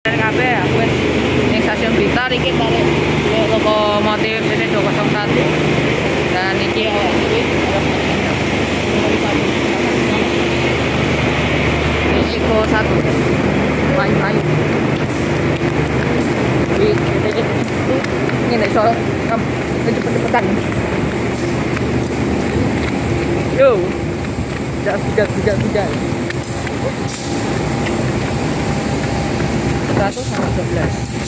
kabeh aku wis ning stasiun Blitar iki balik ke lokomotif PT201 dan iki risiko 1 main-main ini soal cepet-cepetan yo tidak 112.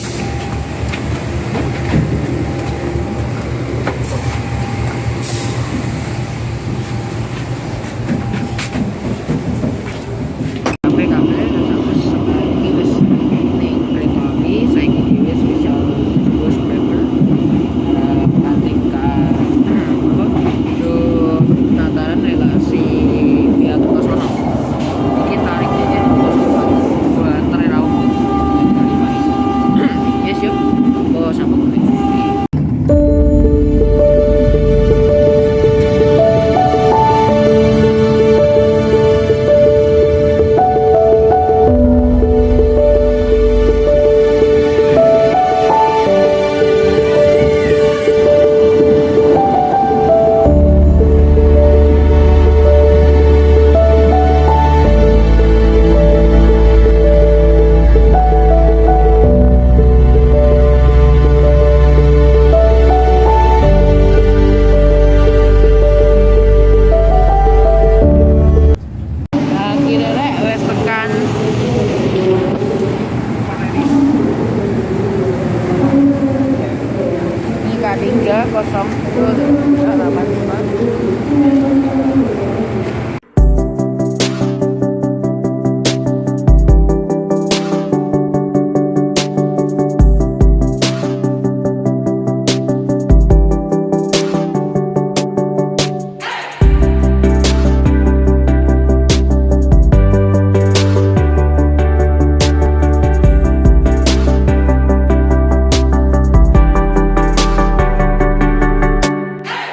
Ini K3 0 85